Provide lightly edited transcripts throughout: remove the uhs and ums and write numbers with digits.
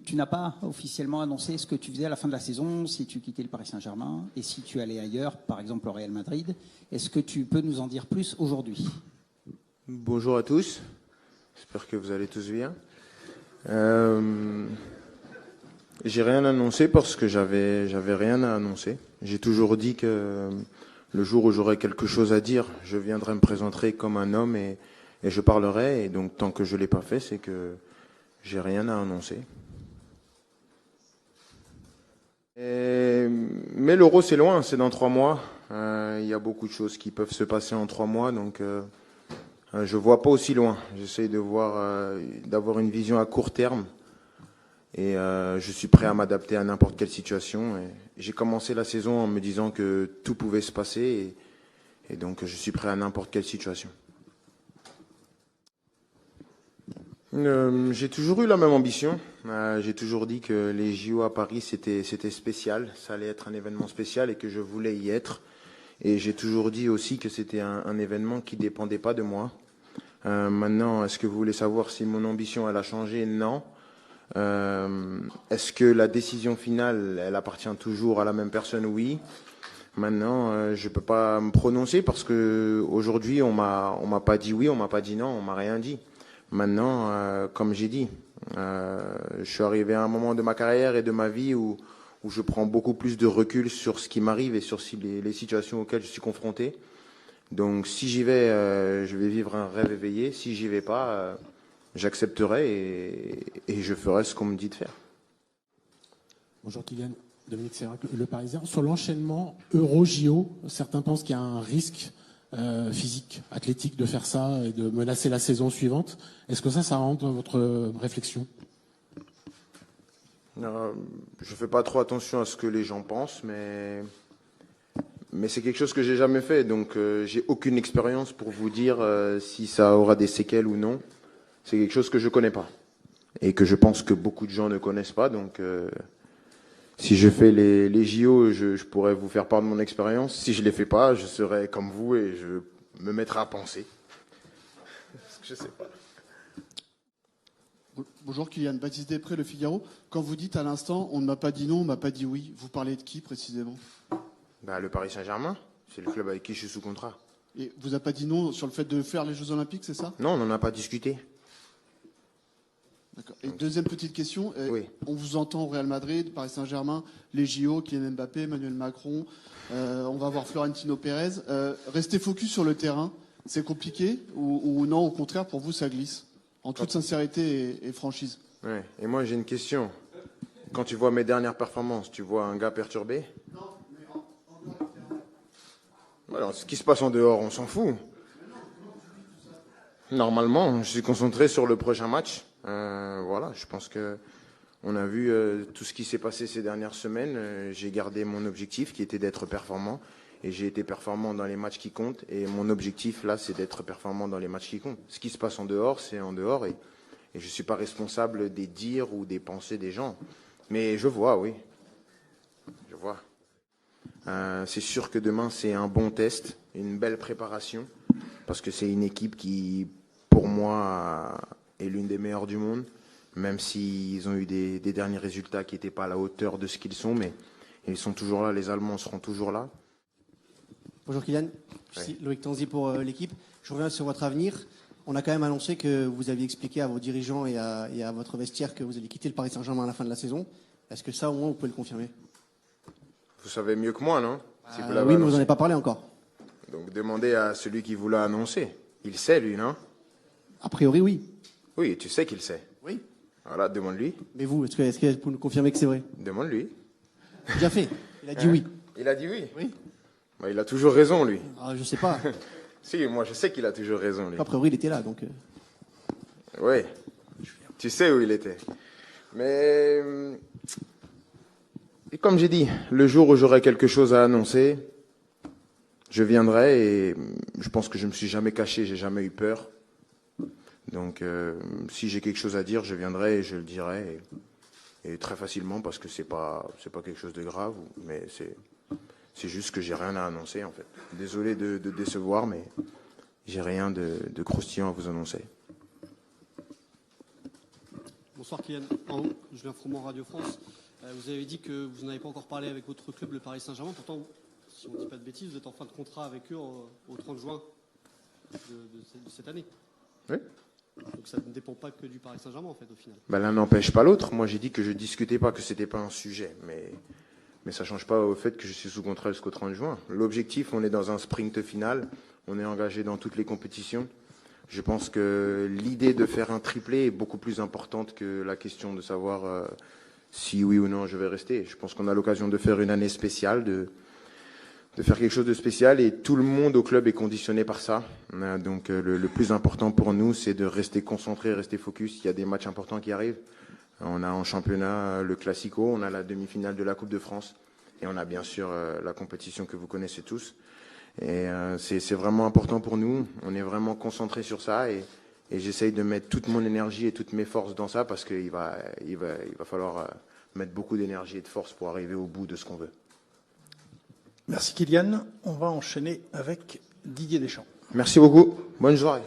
tu n'as pas officiellement annoncé ce que tu faisais à la fin de la saison, si tu quittais le Paris Saint-Germain et si tu allais ailleurs, par exemple au Real Madrid. Est-ce que tu peux nous en dire plus aujourd'hui? Bonjour à tous, j'espère que vous allez tous bien. J'ai rien annoncé parce que j'avais rien à annoncer. J'ai toujours dit que le jour où j'aurai quelque chose à dire, je viendrai me présenter comme un homme et je parlerai. Et donc tant que je l'ai pas fait, c'est que j'ai rien à annoncer. Mais l'Euro c'est loin, c'est dans 3 mois. Il y a beaucoup de choses qui peuvent se passer en 3 mois, donc je vois pas aussi loin. J'essaie de voir, d'avoir une vision à court terme. Et je suis prêt à m'adapter à n'importe quelle situation. Et j'ai commencé la saison en me disant que tout pouvait se passer. Et donc je suis prêt à n'importe quelle situation. J'ai toujours eu la même ambition. J'ai toujours dit que les JO à Paris, c'était spécial. Ça allait être un événement spécial et que je voulais y être. Et j'ai toujours dit aussi que c'était un événement qui dépendait pas de moi. Maintenant, est-ce que vous voulez savoir si mon ambition, elle a changé? Non. Est-ce que la décision finale, elle appartient toujours à la même personne? Oui. Maintenant, je peux pas me prononcer parce que aujourd'hui, on m'a pas dit oui, on m'a pas dit non, on m'a rien dit. Maintenant, comme j'ai dit, je suis arrivé à un moment de ma carrière et de ma vie où je prends beaucoup plus de recul sur ce qui m'arrive et sur les situations auxquelles je suis confronté. Donc, si j'y vais, je vais vivre un rêve éveillé. Si j'y vais pas, j'accepterai et je ferai ce qu'on me dit de faire. Bonjour Kylian, Dominique Sérac, Le Parisien. Sur l'enchaînement Euro-JO, certains pensent qu'il y a un risque physique, athlétique de faire ça et de menacer la saison suivante. Est-ce que ça rentre dans votre réflexion? Je fais pas trop attention à ce que les gens pensent, mais c'est quelque chose que j'ai jamais fait, donc j'ai aucune expérience pour vous dire si ça aura des séquelles ou non. C'est quelque chose que je connais pas et que je pense que beaucoup de gens ne connaissent pas, donc si je fais les JO, je pourrais vous faire part de mon expérience. Si je les fais pas, je serai comme vous et je me mettrai à penser. Je sais pas. Bonjour Kylian, Baptiste Després, Le Figaro. Quand vous dites à l'instant, on ne m'a pas dit non, on ne m'a pas dit oui, vous parlez de qui précisément? Le Paris Saint-Germain, c'est le club avec qui je suis sous contrat. Et vous n'avez pas dit non sur le fait de faire les Jeux Olympiques, c'est ça? Non, on n'en a pas discuté. D'accord. Et deuxième petite question, oui. On vous entend au Real Madrid, Paris Saint-Germain, les JO, Kylian Mbappé, Emmanuel Macron, on va voir Florentino Pérez. Rester focus sur le terrain, c'est compliqué ou non, au contraire, pour vous, ça glisse? En toute sincérité et franchise. Ouais. Et moi, j'ai une question. Quand tu vois mes dernières performances, tu vois un gars perturbé? Non, mais en dehors du terrain. Alors, ce qui se passe en dehors, on s'en fout. Normalement, je suis concentré sur le prochain match. Voilà, je pense que on a vu tout ce qui s'est passé ces dernières semaines. J'ai gardé mon objectif qui était d'être performant. Et j'ai été performant dans les matchs qui comptent. Et mon objectif, là, c'est d'être performant dans les matchs qui comptent. Ce qui se passe en dehors, c'est en dehors. Et je ne suis pas responsable des dires ou des pensées des gens. Mais je vois, oui. Je vois. C'est sûr que demain, c'est un bon test, une belle préparation. Parce que c'est une équipe qui, pour moi, est l'une des meilleures du monde. Même s'ils ont eu des derniers résultats qui n'étaient pas à la hauteur de ce qu'ils sont. Mais ils sont toujours là, les Allemands seront toujours là. Bonjour Kylian, Oui. Loïc Tanzi pour l'équipe. Je reviens sur votre avenir. On a quand même annoncé que vous aviez expliqué à vos dirigeants et à votre vestiaire que vous alliez quitter le Paris Saint-Germain à la fin de la saison. Est-ce que ça, au moins, vous pouvez le confirmer? Vous savez mieux que moi, non? Si vous l'avez Oui, mais vous annoncé. n'en avez pas parlé encore. Donc demandez à celui qui vous l'a annoncé. Il sait, lui, non? A priori, oui. Oui, tu sais qu'il sait. Oui. Voilà, demande-lui. Mais vous, est-ce que vous pouvez nous confirmer que c'est vrai? Demande-lui. Déjà fait. Il a dit oui. Il a dit oui. Oui. Il a toujours raison, lui. Ah, je sais pas. Si, moi, je sais qu'il a toujours raison, lui. A priori, il était là, donc. Oui. Tu sais où il était. Mais, et comme j'ai dit, le jour où j'aurai quelque chose à annoncer, je viendrai et je pense que je me suis jamais caché, j'ai jamais eu peur. Donc, si j'ai quelque chose à dire, je viendrai et je le dirai. Et très facilement, parce que c'est pas quelque chose de grave, mais c'est juste que j'ai rien à annoncer, en fait. Désolé de décevoir, mais j'ai rien de croustillant à vous annoncer. Bonsoir Kylian, Julien Froment, Radio France. Vous avez dit que vous n'avez pas encore parlé avec votre club, le Paris Saint-Germain. Pourtant, si on ne dit pas de bêtises, vous êtes en fin de contrat avec eux au 30 juin de cette année. Oui. Donc ça ne dépend pas que du Paris Saint-Germain en fait au final. Ben, l'un n'empêche pas l'autre. Moi j'ai dit que je discutais pas, que c'était pas un sujet. Mais ça change pas au fait que je suis sous contrat jusqu'au 30 juin. L'objectif, on est dans un sprint final. On est engagé dans toutes les compétitions. Je pense que l'idée de faire un triplé est beaucoup plus importante que la question de savoir si oui ou non je vais rester. Je pense qu'on a l'occasion de faire une année spéciale, de faire quelque chose de spécial, et tout le monde au club est conditionné par ça. Donc le plus important pour nous, c'est de rester concentré, rester focus. Il y a des matchs importants qui arrivent. On a en championnat le Classico, on a la demi-finale de la Coupe de France, et on a bien sûr la compétition que vous connaissez tous. Et c'est vraiment important pour nous. On est vraiment concentré sur ça, et j'essaye de mettre toute mon énergie et toutes mes forces dans ça, parce qu'il va falloir mettre beaucoup d'énergie et de force pour arriver au bout de ce qu'on veut. Merci Kylian. On va enchaîner avec Didier Deschamps. Merci beaucoup. Bonne soirée.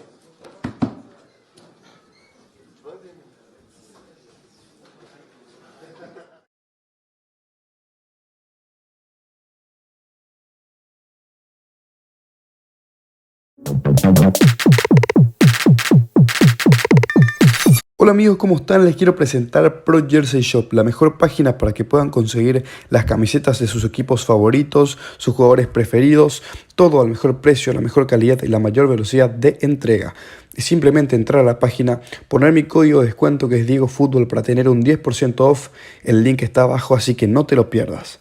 Hola amigos, ¿cómo están? Les quiero presentar Pro Jersey Shop, la mejor página para que puedan conseguir las camisetas de sus equipos favoritos, sus jugadores preferidos, todo al mejor precio, la mejor calidad y la mayor velocidad de entrega. Es simplemente entrar a la página, poner mi código de descuento que es Diego Fútbol para tener un 10% off, el link está abajo, así que no te lo pierdas.